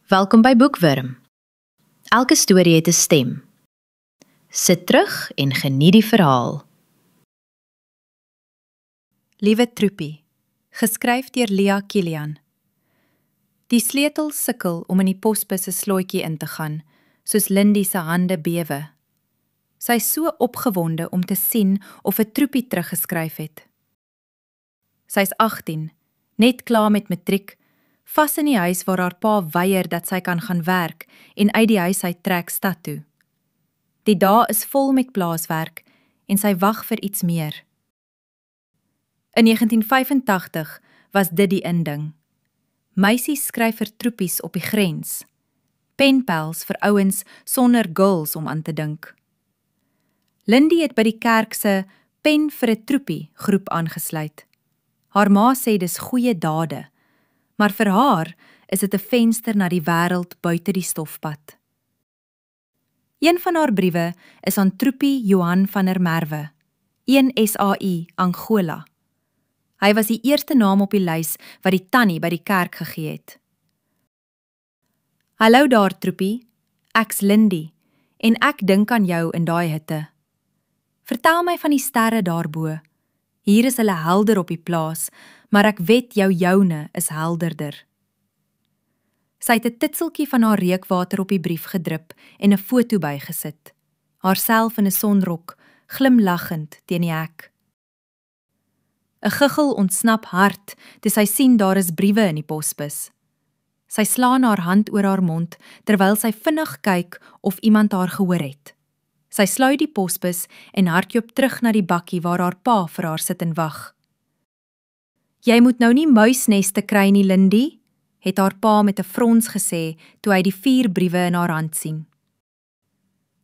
Welkom by Boekwurm. Elke storie het 'n stem. Sit terug en geniet die verhaal. Liewe Troepie, geskryf deur Lia Kilian. Die sleutel sukkel om in die posbus se slotjie in te gaan, soos Lindy se hande bewe. Sy is so opgewonde om te sien of 'n Troepie teruggeskryf het. Sy is 18, net klaar met matriek, vas in die huis waar haar pa weier dat sy kan gaan werk en uit die huis uit trek stad toe. Die dae is vol met plaaswerk en sy wag vir iets meer. In 1985 was dit die inding. Meisies skryf vir troepies op die grens. Penpals vir ouens sonder girls om aan te dink. Lindy het by die kerk se pen vir 'n troepie groep aangesluit. Haar ma sê dis goeie dade, maar vir haar is dit 'n venster na die wêreld buite die stofpad. Een van haar briewe is aan Troepie Johan van der Merwe, 1 SAI, Angola. Hy was die eerste naam op die lys wat die tannie by die kerk gegee het. Hallo daar, Troepie, ek's Lindy, en ek dink aan jou in daai hitte. Vertel my van die sterre daarbo. Hier is hulle helder op die plaas, maar ek weet joune is helderder. Sy het 'n titseltjie van haar reukwater op die brief gedrup en 'n foto bygesit. Haarself in 'n sonrok, glimlaggend teen die hek. 'n Giggel ontsnap hard toe sy sien daar is briewe in die posbus. Sy slaan haar hand oor haar mond terwyl sy vinnig kyk of iemand haar gehoor het. Sy sluit die posbus en hardloop terug na die bakkie waar haar pa vir haar sit en wag. Jy moet nou nie muisneste kry nie, Lindy, het haar pa met 'n frons gesê toe hy die 4 briewe in haar hand sien.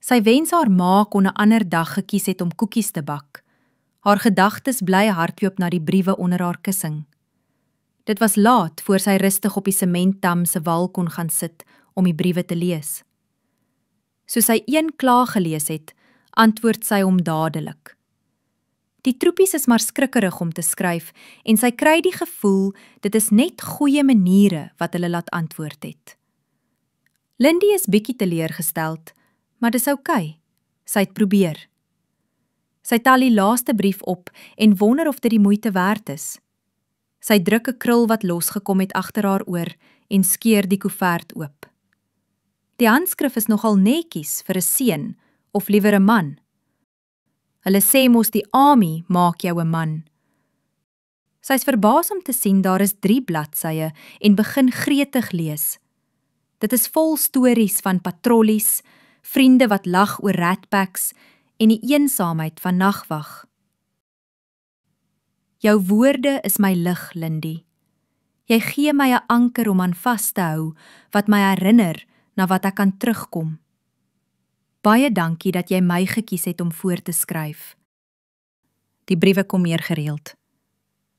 Sy wens haar ma kon 'n ander dag gekies het om koekies te bak. Haar gedagtes bly hardloop na die briewe onder haar kussing. Dit was laat voor sy rustig op die sementdam se wal kon gaan sit om die briewe te lees. Soos sy een klaar gelees het, antwoord sy hom dadelik. Die troepies is maar skrikkerig om te skryf en sy kry die gevoel dit is net goeie maniere wat hulle laat antwoord het. Lindy is bietjie teleurgesteld, maar dis oukei. Sy het probeer. Sy tel die laaste brief op en wonder of dit die moeite werd is. Sy druk 'n krul wat losgekom het agter haar oor en skeur die koevert oop. Die handskrif is nogal netjies vir 'n seun of liewer 'n man. Hulle sê mos die army maak jou 'n man. Sy is verbaas om te sien daar is 3 bladsye en begin gretig lees. Dit is vol stories van patrollies, vriende wat lag oor ratpacks en die eensaamheid van nagwag. Jou woorde is my lig, Lindy. Jy gee my 'n anker om aan vas te hou wat my herinner na wat ek kan terugkom. Baie dankie dat jy my gekies het om voor te skryf. Die briewe kom meer gereeld.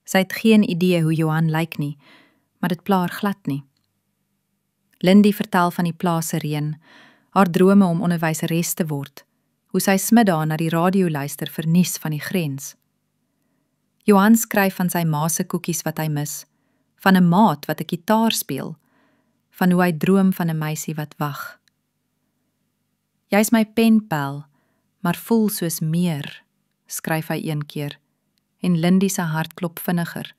Sy het geen idee hoe Johan lyk nie, maar dit pla haar glad nie. Lindy vertel van die plaas se reën, haar drome om onderwyseres te word, hoe sy smiddae na die radio luister vir nuus van die grens. Johan skryf van sy ma se koekies wat hy mis, van 'n maat wat 'n gitaar speel, van hoe hy droom van 'n meisie wat wag. Jy's my penpel, maar voel soos meer, skryf hy een keer, en Lindy se hart klop vinniger.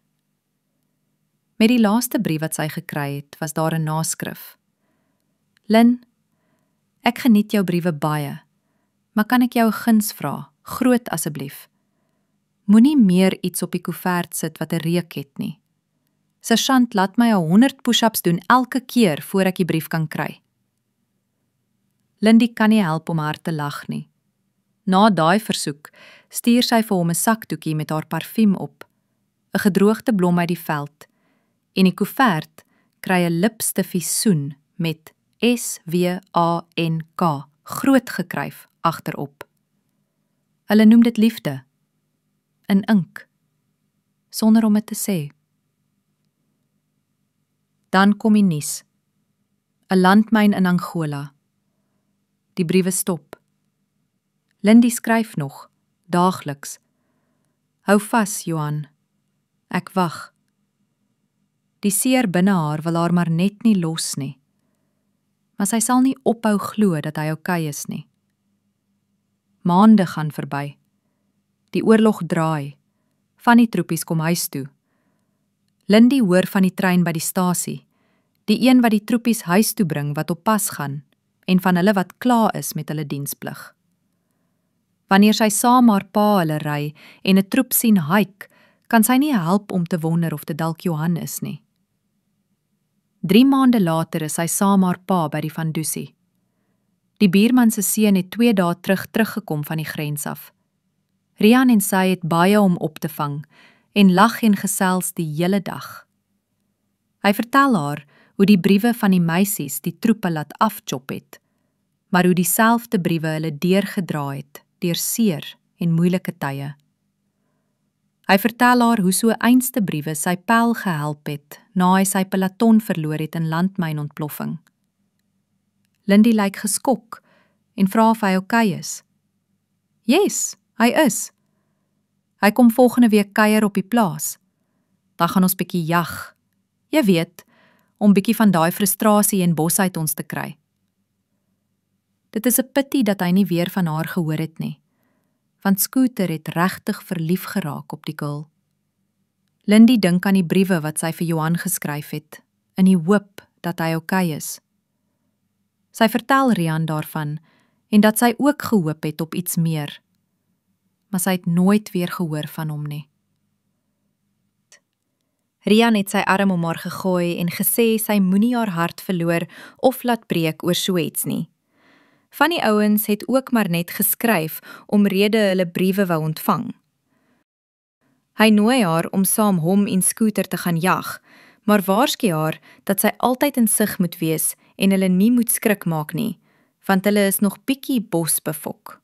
Met die laaste brief wat sy gekry het, was daar 'n naskrif. Lin, ek geniet jou briewe baie, maar kan ek jou 'n guns vra, groot asseblief? Moenie meer iets op die koevert sit wat 'n reuk het nie. Sergeant laat my 100 push-ups doen elke keer voor ek die brief kan kry. Lindy kan nie help om haar te lag nie. Na daai versoek, stuur sy vir hom 'n sakdoekie met haar parfuum op, 'n gedroogde blom uit die veld, en die koevert kry 'n lipstifie soen met SWANK groot gekryf agterop. Hulle noem dit liefde, in ink, sonder om dit te sê. Dan kom die nuus. 'n Landmyn in Angola. Die briewe stop. Lindy skryf nog, daagliks. Hou vas, Johan. Ek wag. Die seer binne haar wil haar maar net nie los nie. maar sy sal nie ophou glo dat hy oukei is nie. Maande gaan verby. Die oorlog draai. Van die troepies kom huis toe. Lindy hoor van die trein by die stasie, die een wat die troepies huis toe bring wat op pas gaan, en van hulle wat klaar is met hulle diensplig. Wanneer sy saam haar pa hulle ry en 'n troep sien hike, kan sy nie help om te wonder of dit dalk Johan is nie. 3 maande later is sy saam haar pa by die Van Dusie. Die buurman se seun het 2 dae teruggekom van die grens af. Rian en sy het baie om op te vang en lag en gesels die hele dag. Hy vertel haar hoe die briewe van die meisies die troepe laat afchop het, maar hoe dieselfde briewe hulle deurgedra het, deur seer en moeilike tye. Hy vertel haar hoe so einste briewe sy pel gehelp het, na hy sy peloton verloor het in landmynontploffing. Lindy lyk geskok en vra of hy oukei is. Yes, hy is. Hy kom volgende week kuier op die plaas. Dan gaan ons bietjie jag. Jy weet, om bietjie van daai frustrasie en bos uit ons te kry. Dit is 'n pity dat hy nie weer van haar gehoor het nie, want Scooter het regtig verlief geraak op die girl. Lindy dink aan die briewe wat sy vir Johan geskryf het, in die hoop dat hy oukei is. Sy vertel Rian daarvan, en dat sy ook gehoop het op iets meer, maar sy het nooit weer gehoor van hom nie. Rian het sy arm om haar gegooi en gesê sy moenie haar hart verloor of laat breek oor so iets nie. Van die ouens het ook maar net geskryf omrede hulle briewe wou ontvang. Hy nooi haar om saam hom en Scooter te gaan jag, maar waarsku haar dat sy altyd in sig moet wees en hulle nie moet skrik maak nie, want hulle is nog bietjie bosbefok.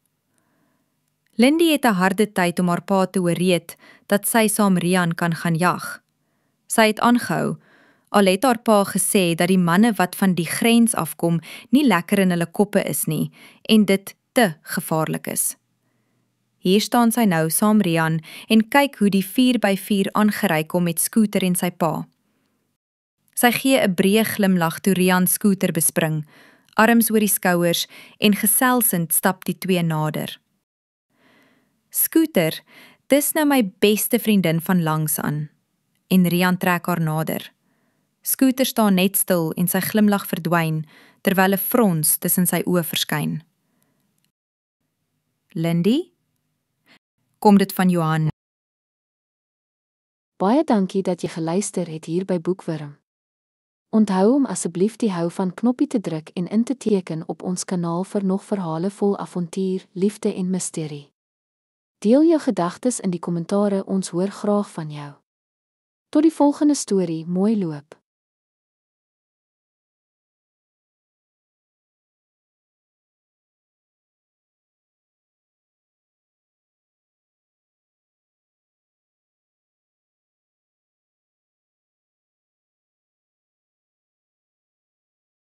Lindy het 'n harde tyd om haar pa te oorreed dat sy saam Rian kan gaan jag. Sy het aangehou, al het haar pa gesê dat die manne wat van die grens afkom nie lekker in hulle koppe is nie en dit te gevaarlik is. Hier staan sy nou saam Rian en kyk hoe die 4x4 aangery kom met Scooter en sy pa. Sy gee 'n breë glimlag toe Rian Scooter bespring, arms oor die skouers en geselsend stap die twee nader. Scooter, dis nou my beste vriendin van langs aan, en Rian trek haar nader. Scooter staan net stil en sy glimlag verdwyn, terwyl 'n frons tussen sy oë verskyn. Lindy? Kom dit van Johan? Baie dankie dat jy geluister het hier by Boekwurm. Onthou om asseblief die hou van knoppie te druk en in te teken op ons kanaal vir nog verhale vol avontuur, liefde en misterie. Deel jou gedagtes in die kommentare, ons hoor graag van jou. Tot die volgende storie, mooi loop.